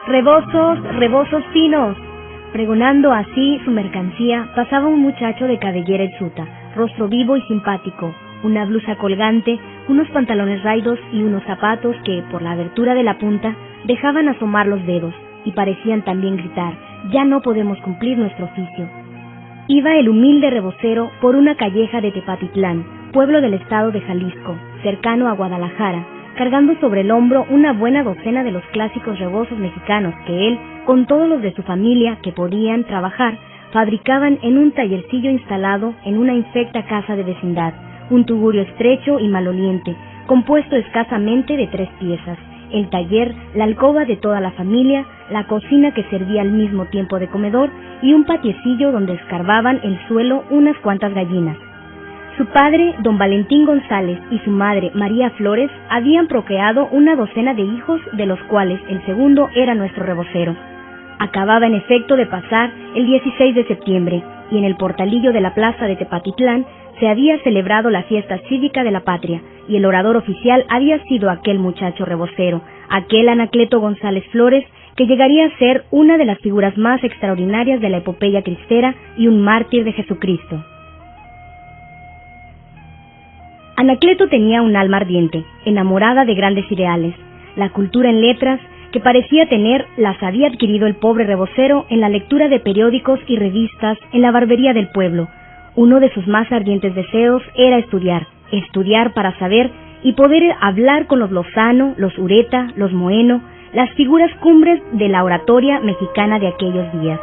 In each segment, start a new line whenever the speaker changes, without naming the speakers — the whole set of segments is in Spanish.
rebozos, rebozos finos. Pregonando así su mercancía, pasaba un muchacho de cabellera hirsuta, rostro vivo y simpático, una blusa colgante, unos pantalones raidos y unos zapatos que, por la abertura de la punta, dejaban asomar los dedos y parecían también gritar: «Ya no podemos cumplir nuestro oficio». Iba el humilde rebocero por una calleja de Tepatitlán, pueblo del estado de Jalisco, cercano a Guadalajara, cargando sobre el hombro una buena docena de los clásicos rebozos mexicanos que él, con todos los de su familia que podían trabajar, fabricaban en un tallercillo instalado en una infecta casa de vecindad, un tugurio estrecho y maloliente, compuesto escasamente de 3 piezas: el taller, la alcoba de toda la familia, la cocina que servía al mismo tiempo de comedor y un patiecillo donde escarbaban el suelo unas cuantas gallinas. Su padre, don Valentín González, y su madre, María Flores, habían procreado una docena de hijos, de los cuales el segundo era nuestro rebocero. Acababa en efecto de pasar el 16 de septiembre, y en el portalillo de la plaza de Tepatitlán se había celebrado la fiesta cívica de la patria, y el orador oficial había sido aquel muchacho rebocero, aquel Anacleto González Flores, que llegaría a ser una de las figuras más extraordinarias de la epopeya cristera y un mártir de Jesucristo. Anacleto tenía un alma ardiente, enamorada de grandes ideales. La cultura en letras que parecía tener las había adquirido el pobre rebocero en la lectura de periódicos y revistas en la barbería del pueblo. Uno de sus más ardientes deseos era estudiar para saber y poder hablar con los Lozano, los Ureta, los Moeno, las figuras cumbres de la oratoria mexicana de aquellos días.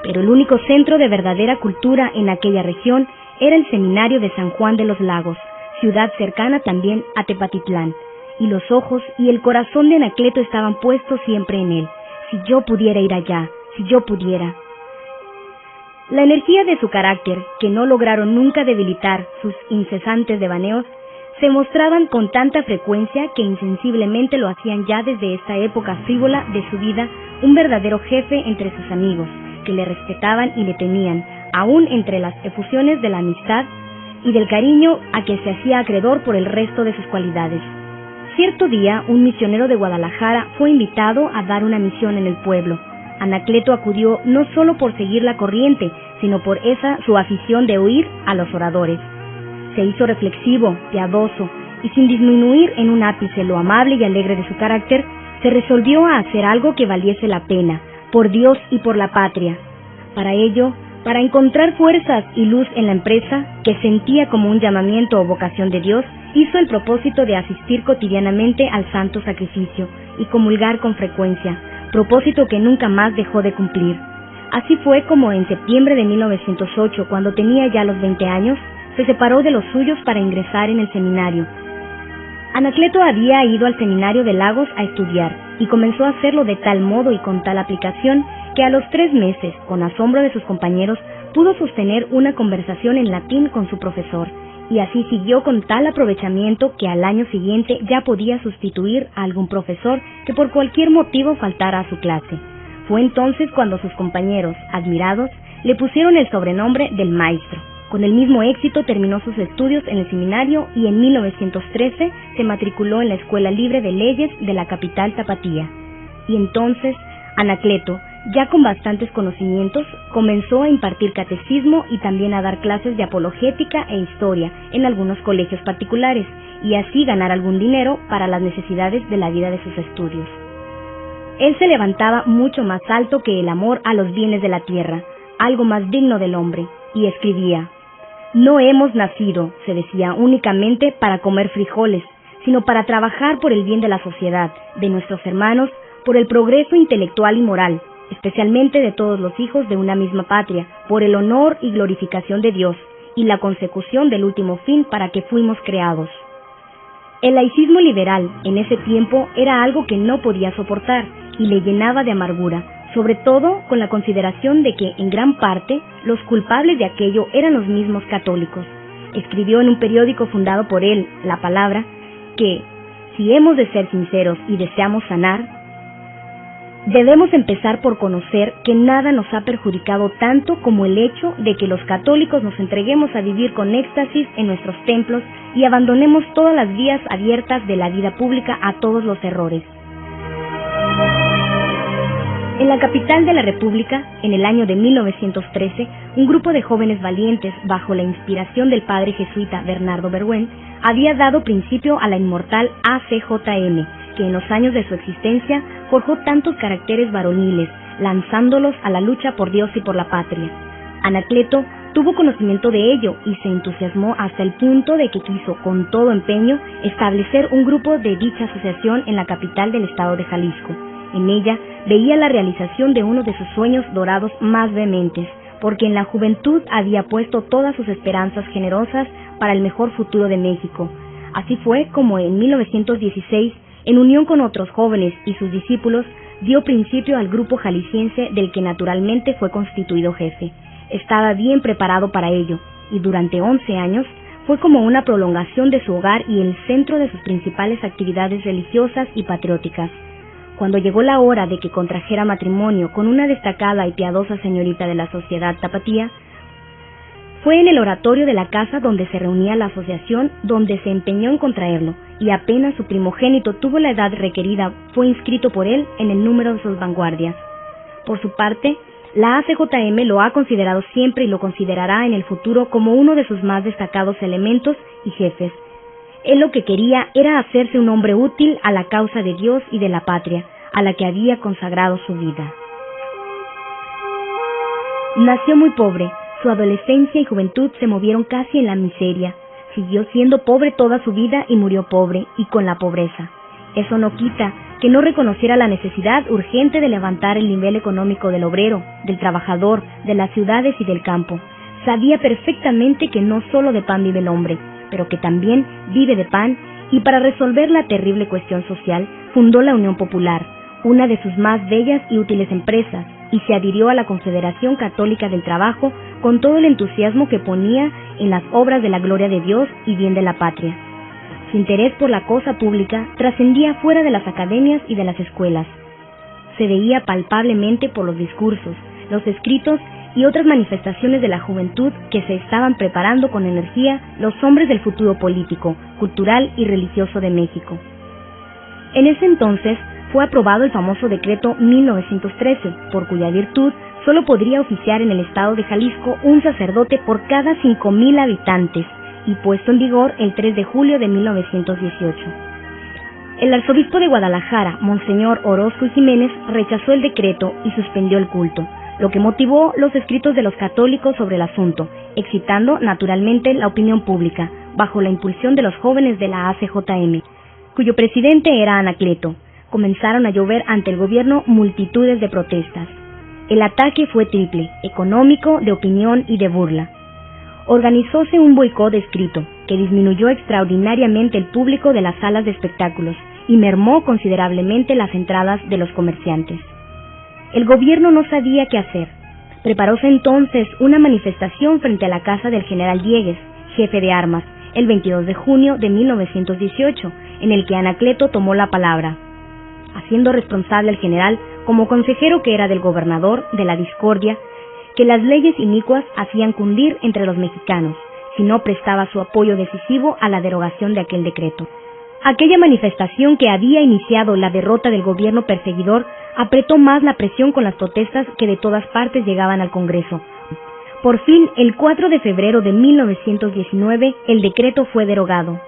Pero el único centro de verdadera cultura en aquella región era el seminario de San Juan de los Lagos, ciudad cercana también a Tepatitlán, y los ojos y el corazón de Anacleto estaban puestos siempre en él. Si yo pudiera ir allá, si yo pudiera. La energía de su carácter, que no lograron nunca debilitar sus incesantes devaneos, se mostraban con tanta frecuencia que insensiblemente lo hacían ya desde esta época frívola de su vida un verdadero jefe entre sus amigos, que le respetaban y le temían, aún entre las efusiones de la amistad y del cariño a que se hacía acreedor por el resto de sus cualidades. Cierto día, un misionero de Guadalajara fue invitado a dar una misión en el pueblo. Anacleto acudió no solo por seguir la corriente, sino por esa su afición de oír a los oradores. Se hizo reflexivo, piadoso, y sin disminuir en un ápice lo amable y alegre de su carácter, se resolvió a hacer algo que valiese la pena, por Dios y por la patria. Para ello, para encontrar fuerzas y luz en la empresa, que sentía como un llamamiento o vocación de Dios, hizo el propósito de asistir cotidianamente al santo sacrificio y comulgar con frecuencia, propósito que nunca más dejó de cumplir. Así fue como en septiembre de 1908, cuando tenía ya los 20 años, se separó de los suyos para ingresar en el seminario. Anacleto había ido al seminario de Lagos a estudiar y comenzó a hacerlo de tal modo y con tal aplicación que a los 3 meses, con asombro de sus compañeros, pudo sostener una conversación en latín con su profesor, y así siguió con tal aprovechamiento que al año siguiente ya podía sustituir a algún profesor que por cualquier motivo faltara a su clase. Fue entonces cuando sus compañeros, admirados, le pusieron el sobrenombre del maestro. Con el mismo éxito terminó sus estudios en el seminario y en 1913 se matriculó en la Escuela Libre de Leyes de la capital tapatía. Y entonces Anacleto, ya con bastantes conocimientos, comenzó a impartir catecismo y también a dar clases de apologética e historia en algunos colegios particulares, y así ganar algún dinero para las necesidades de la vida de sus estudios. Él se levantaba mucho más alto que el amor a los bienes de la tierra, algo más digno del hombre, y escribía: «No hemos nacido», se decía, «únicamente para comer frijoles, sino para trabajar por el bien de la sociedad, de nuestros hermanos, por el progreso intelectual y moral, especialmente de todos los hijos de una misma patria, por el honor y glorificación de Dios, y la consecución del último fin para que fuimos creados». El laicismo liberal en ese tiempo era algo que no podía soportar y le llenaba de amargura, sobre todo con la consideración de que en gran parte los culpables de aquello eran los mismos católicos. Escribió en un periódico fundado por él, La Palabra, que si hemos de ser sinceros y deseamos sanar, debemos empezar por conocer que nada nos ha perjudicado tanto como el hecho de que los católicos nos entreguemos a vivir con éxtasis en nuestros templos y abandonemos todas las vías abiertas de la vida pública a todos los errores. En la capital de la República, en el año de 1913, un grupo de jóvenes valientes, bajo la inspiración del padre jesuita Bernardo Bergüen, había dado principio a la inmortal ACJM, que en los años de su existencia forjó tantos caracteres varoniles, lanzándolos a la lucha por Dios y por la patria. Anacleto tuvo conocimiento de ello y se entusiasmó hasta el punto de que quiso, con todo empeño, establecer un grupo de dicha asociación en la capital del estado de Jalisco. En ella veía la realización de uno de sus sueños dorados más vehementes, porque en la juventud había puesto todas sus esperanzas generosas para el mejor futuro de México. Así fue como en 1916, en unión con otros jóvenes y sus discípulos, dio principio al grupo jalisciense del que naturalmente fue constituido jefe. Estaba bien preparado para ello, y durante 11 años fue como una prolongación de su hogar y el centro de sus principales actividades religiosas y patrióticas. Cuando llegó la hora de que contrajera matrimonio con una destacada y piadosa señorita de la sociedad tapatía, fue en el oratorio de la casa donde se reunía la asociación donde se empeñó en contraerlo, y apenas su primogénito tuvo la edad requerida, fue inscrito por él en el número de sus vanguardias. Por su parte, la ACJM lo ha considerado siempre y lo considerará en el futuro como uno de sus más destacados elementos y jefes. Él lo que quería era hacerse un hombre útil a la causa de Dios y de la patria, a la que había consagrado su vida. Nació muy pobre, su adolescencia y juventud se movieron casi en la miseria. Siguió siendo pobre toda su vida y murió pobre y con la pobreza. Eso no quita que no reconociera la necesidad urgente de levantar el nivel económico del obrero, del trabajador, de las ciudades y del campo. Sabía perfectamente que no solo de pan vive el hombre, pero que también vive de pan, y para resolver la terrible cuestión social, fundó la Unión Popular, una de sus más bellas y útiles empresas, y se adhirió a la Confederación Católica del Trabajo con todo el entusiasmo que ponía en las obras de la gloria de Dios y bien de la patria. Su interés por la cosa pública trascendía fuera de las academias y de las escuelas. Se veía palpablemente por los discursos, los escritos y otras manifestaciones de la juventud que se estaban preparando con energía los hombres del futuro político, cultural y religioso de México. En ese entonces fue aprobado el famoso decreto 1913, por cuya virtud solo podría oficiar en el estado de Jalisco un sacerdote por cada 5,000 habitantes, y puesto en vigor el 3 de julio de 1918. El arzobispo de Guadalajara, Monseñor Orozco y Jiménez, rechazó el decreto y suspendió el culto, lo que motivó los escritos de los católicos sobre el asunto, excitando naturalmente la opinión pública, bajo la impulsión de los jóvenes de la ACJM, cuyo presidente era Anacleto. Comenzaron a llover ante el gobierno multitudes de protestas. El ataque fue triple, económico, de opinión y de burla. Organizóse un boicot escrito, que disminuyó extraordinariamente el público de las salas de espectáculos y mermó considerablemente las entradas de los comerciantes. El gobierno no sabía qué hacer. Preparóse entonces una manifestación frente a la casa del general Diegues, jefe de armas, el 22 de junio de 1918, en el que Anacleto tomó la palabra, haciendo responsable al general, como consejero que era del gobernador, de la discordia que las leyes inicuas hacían cundir entre los mexicanos, si no prestaba su apoyo decisivo a la derogación de aquel decreto. Aquella manifestación que había iniciado la derrota del gobierno perseguidor apretó más la presión con las protestas que de todas partes llegaban al Congreso. Por fin, el 4 de febrero de 1919, el decreto fue derogado.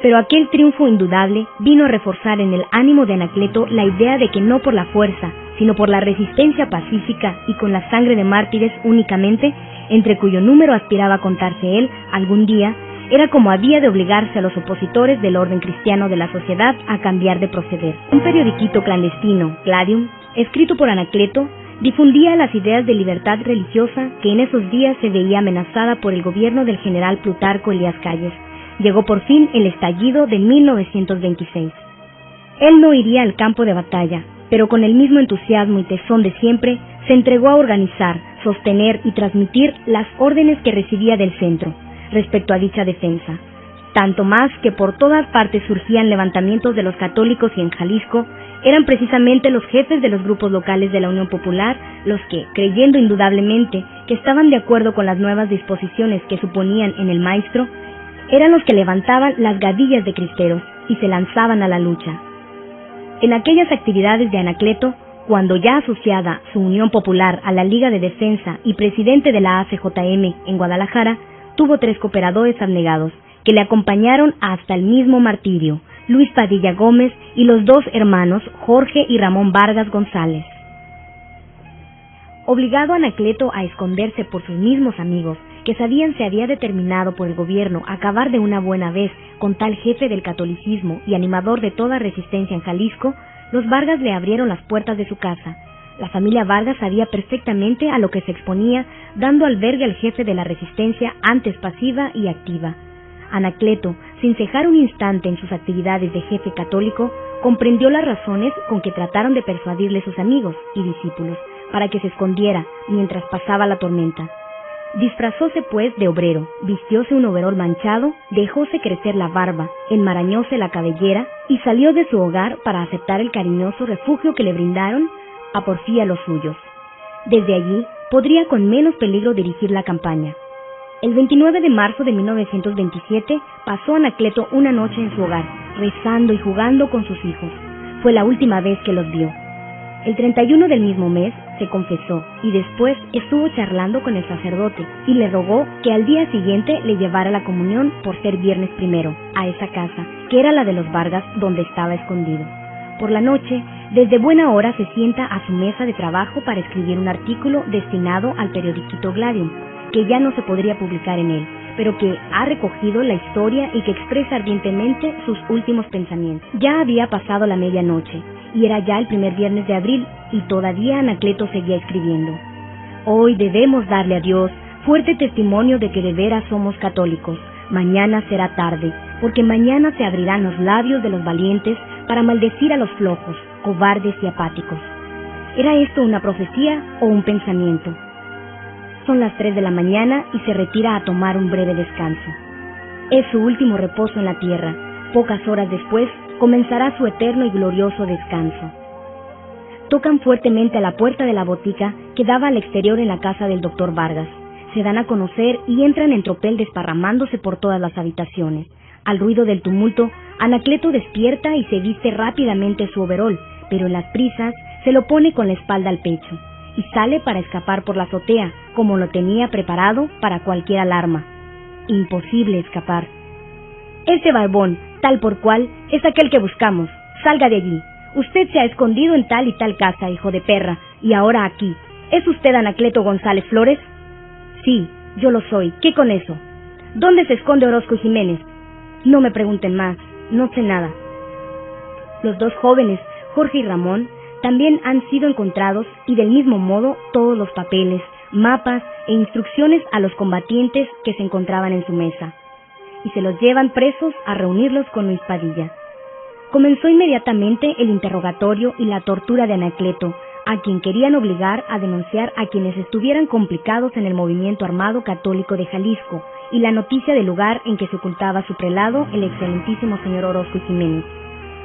Pero aquel triunfo indudable vino a reforzar en el ánimo de Anacleto la idea de que no por la fuerza, sino por la resistencia pacífica y con la sangre de mártires únicamente, entre cuyo número aspiraba a contarse él algún día, era como había de obligarse a los opositores del orden cristiano de la sociedad a cambiar de proceder. Un periodiquito clandestino, Gladium, escrito por Anacleto, difundía las ideas de libertad religiosa que en esos días se veía amenazada por el gobierno del general Plutarco Elías Calles. Llegó por fin el estallido de 1926. Él no iría al campo de batalla, pero con el mismo entusiasmo y tesón de siempre, se entregó a organizar, sostener y transmitir las órdenes que recibía del centro, respecto a dicha defensa. Tanto más que por todas partes surgían levantamientos de los católicos y en Jalisco, eran precisamente los jefes de los grupos locales de la Unión Popular los que, creyendo indudablemente que estaban de acuerdo con las nuevas disposiciones que suponían en el maestro, eran los que levantaban las gavillas de cristeros y se lanzaban a la lucha. En aquellas actividades de Anacleto, cuando ya asociada su Unión Popular a la Liga de Defensa y presidente de la ACJM en Guadalajara, tuvo 3 cooperadores abnegados que le acompañaron hasta el mismo martirio: Luis Padilla Gómez y los 2 hermanos Jorge y Ramón Vargas González. Obligado Anacleto a esconderse por sus mismos amigos, que sabían se había determinado por el gobierno acabar de una buena vez con tal jefe del catolicismo y animador de toda resistencia en Jalisco, los Vargas le abrieron las puertas de su casa. La familia Vargas sabía perfectamente a lo que se exponía, dando albergue al jefe de la resistencia, antes pasiva y activa. Anacleto, sin cejar un instante en sus actividades de jefe católico, comprendió las razones con que trataron de persuadirle sus amigos y discípulos para que se escondiera mientras pasaba la tormenta. Disfrazóse pues de obrero, vistióse un overol manchado, dejóse crecer la barba, enmarañóse la cabellera y salió de su hogar para aceptar el cariñoso refugio que le brindaron a porfía los suyos. Desde allí podría con menos peligro dirigir la campaña. El 29 de marzo de 1927 pasó Anacleto una noche en su hogar, rezando y jugando con sus hijos. Fue la última vez que los vio. El 31 del mismo mes se confesó y después estuvo charlando con el sacerdote y le rogó que al día siguiente le llevara la comunión por ser viernes primero a esa casa, que era la de los Vargas, donde estaba escondido. Por la noche, desde buena hora se sienta a su mesa de trabajo para escribir un artículo destinado al periodiquito Gladium, que ya no se podría publicar en él, pero que ha recogido la historia y que expresa ardientemente sus últimos pensamientos. Ya había pasado la medianoche, y era ya el primer viernes de abril, y todavía Anacleto seguía escribiendo. Hoy debemos darle a Dios fuerte testimonio de que de veras somos católicos. Mañana será tarde, porque mañana se abrirán los labios de los valientes para maldecir a los flojos, cobardes y apáticos. ¿Era esto una profecía o un pensamiento? Son las 3 de la mañana y se retira a tomar un breve descanso. Es su último reposo en la tierra. Pocas horas después comenzará su eterno y glorioso descanso. Tocan fuertemente a la puerta de la botica que daba al exterior en la casa del doctor Vargas. Se dan a conocer y entran en tropel desparramándose por todas las habitaciones. Al ruido del tumulto, Anacleto despierta y se viste rápidamente su overol, pero en las prisas se lo pone con la espalda al pecho y sale para escapar por la azotea, como lo tenía preparado para cualquier alarma. Imposible escapar. Este barbón, tal por cual, es aquel que buscamos. Salga de allí. Usted se ha escondido en tal y tal casa, hijo de perra, y ahora aquí. ¿Es usted Anacleto González Flores? Sí, yo lo soy. ¿Qué con eso? ¿Dónde se esconde Orozco y Jiménez? No me pregunten más, no sé nada. Los 2 jóvenes, Jorge y Ramón, también han sido encontrados y del mismo modo todos los papeles, mapas e instrucciones a los combatientes que se encontraban en su mesa. Y se los llevan presos a reunirlos con Luis Padilla. Comenzó inmediatamente el interrogatorio y la tortura de Anacleto, a quien querían obligar a denunciar a quienes estuvieran complicados en el movimiento armado católico de Jalisco y la noticia del lugar en que se ocultaba su prelado, el excelentísimo señor Orozco y Jiménez.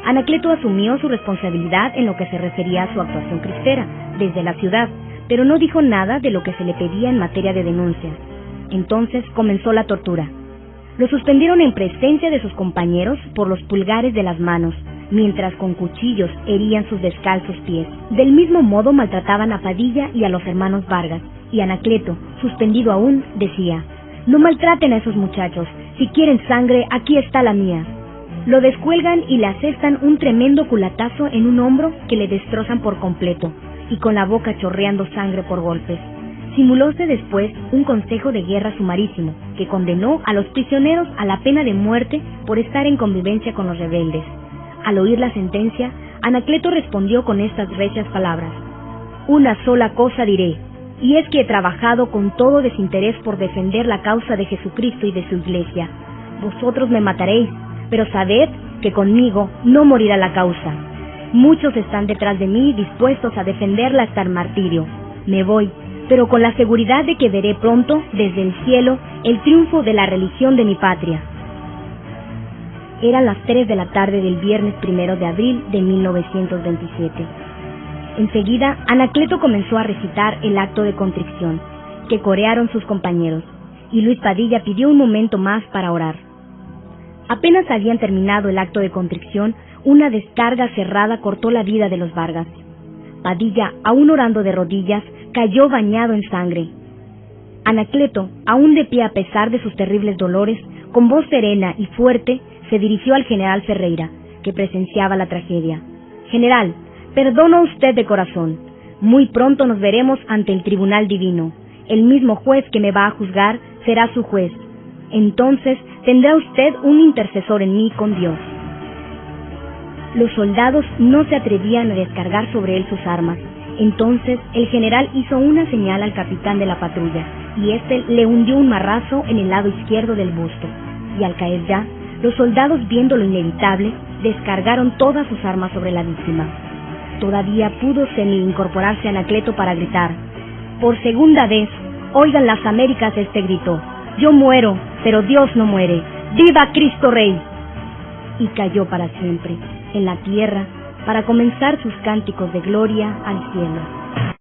Anacleto asumió su responsabilidad en lo que se refería a su actuación cristera desde la ciudad, pero no dijo nada de lo que se le pedía en materia de denuncia. Entonces comenzó la tortura. Lo suspendieron en presencia de sus compañeros por los pulgares de las manos, mientras con cuchillos herían sus descalzos pies. Del mismo modo maltrataban a Padilla y a los hermanos Vargas, y Anacleto, suspendido aún, decía: «No maltraten a esos muchachos, si quieren sangre, aquí está la mía». Lo descuelgan y le asestan un tremendo culatazo en un hombro que le destrozan por completo, y con la boca chorreando sangre por golpes. Simulóse después un consejo de guerra sumarísimo, que condenó a los prisioneros a la pena de muerte por estar en convivencia con los rebeldes. Al oír la sentencia, Anacleto respondió con estas recias palabras: «Una sola cosa diré, y es que he trabajado con todo desinterés por defender la causa de Jesucristo y de su iglesia. Vosotros me mataréis, pero sabed que conmigo no morirá la causa. Muchos están detrás de mí dispuestos a defenderla hasta el martirio. Me voy, pero con la seguridad de que veré pronto, desde el cielo, el triunfo de la religión de mi patria». Eran las 3 de la tarde del viernes 1 de abril de 1927. Enseguida, Anacleto comenzó a recitar el acto de contrición, que corearon sus compañeros, y Luis Padilla pidió un momento más para orar. Apenas habían terminado el acto de contrición, una descarga cerrada cortó la vida de los Vargas. Padilla, aún orando de rodillas, cayó bañado en sangre. Anacleto, aún de pie a pesar de sus terribles dolores, con voz serena y fuerte, se dirigió al general Ferreira, que presenciaba la tragedia. General, perdono a usted de corazón. Muy pronto nos veremos ante el tribunal divino. El mismo juez que me va a juzgar será su juez. Entonces tendrá usted un intercesor en mí con Dios. Los soldados no se atrevían a descargar sobre él sus armas. Entonces el general hizo una señal al capitán de la patrulla, y éste le hundió un marrazo en el lado izquierdo del busto. Y al caer ya, los soldados, viendo lo inevitable, descargaron todas sus armas sobre la víctima. Todavía pudo semi-incorporarse Anacleto para gritar: por segunda vez, oigan las Américas este grito: yo muero, pero Dios no muere. ¡Viva Cristo Rey! Y cayó para siempre en la tierra para comenzar sus cánticos de gloria al cielo.